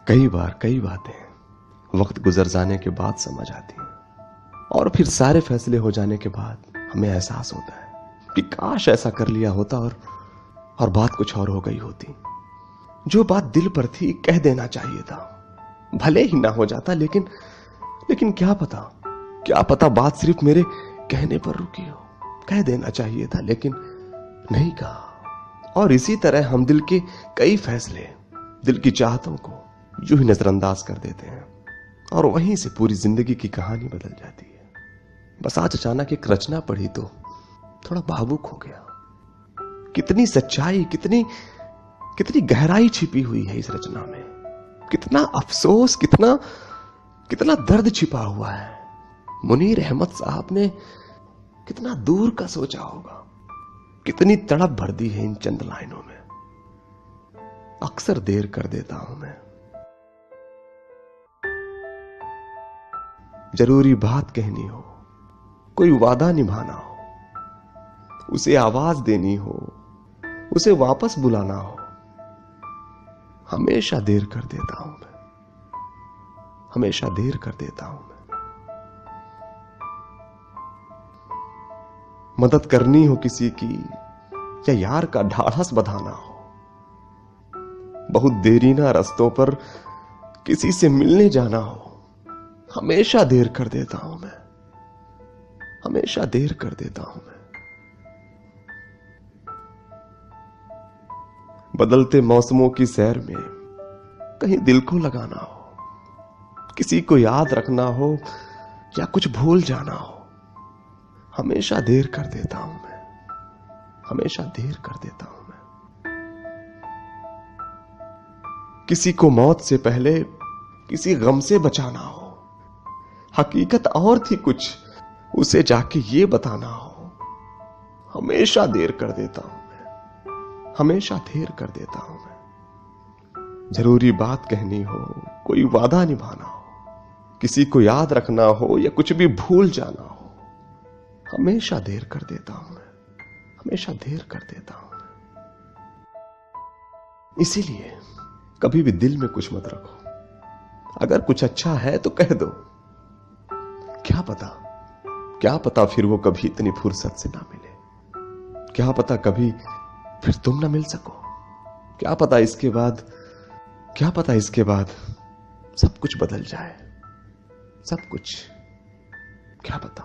कई बार कई बातें वक्त गुजर जाने के बाद समझ आती हैं और फिर सारे फैसले हो जाने के बाद हमें एहसास होता है कि काश ऐसा कर लिया होता और बात कुछ और हो गई होती। जो बात दिल पर थी कह देना चाहिए था, भले ही ना हो जाता, लेकिन क्या पता बात सिर्फ मेरे कहने पर रुकी हो। कह देना चाहिए था लेकिन नहीं कहा। और इसी तरह हम दिल के कई फैसले, दिल की चाहतों को यूं ही नजरअंदाज कर देते हैं और वहीं से पूरी जिंदगी की कहानी बदल जाती है। बस आज अचानक एक रचना पढ़ी तो थोड़ा भावुक हो गया। कितनी सच्चाई, कितनी गहराई छिपी हुई है इस रचना में। कितना अफसोस, कितना दर्द छिपा हुआ है। मुनीर अहमद साहब ने कितना दूर का सोचा होगा। कितनी तड़प भर दी है इन चंद लाइनों में। अक्सर देर कर देता हूं मैं। जरूरी बात कहनी हो, कोई वादा निभाना हो, उसे आवाज देनी हो, उसे वापस बुलाना हो, हमेशा देर कर देता हूं मैं। हमेशा देर कर देता हूं मैं। मदद करनी हो किसी की या यार का ढाढ़स बधाना हो, बहुत देरी ना रस्तों पर किसी से मिलने जाना हो, हमेशा देर कर देता हूं मैं। हमेशा देर कर देता हूं मैं। बदलते मौसमों की सैर में कहीं दिल को लगाना हो, किसी को याद रखना हो या कुछ भूल जाना हो, हमेशा देर कर देता हूं मैं। हमेशा देर कर देता हूं मैं। किसी को मौत से पहले किसी गम से बचाना हो, हकीकत और थी कुछ, उसे जाके ये बताना हो, हमेशा देर कर देता हूं मैं। हमेशा देर कर देता हूं मैं। जरूरी बात कहनी हो, कोई वादा निभाना हो, किसी को याद रखना हो या कुछ भी भूल जाना हो, हमेशा देर कर देता हूं मैं। हमेशा देर कर देता हूं मैं। इसीलिए कभी भी दिल में कुछ मत रखो। अगर कुछ अच्छा है तो कह दो। क्या पता फिर वो कभी इतनी फुर्सत से ना मिले। क्या पता कभी फिर तुम ना मिल सको। क्या पता इसके बाद सब कुछ बदल जाए। सब कुछ, क्या पता।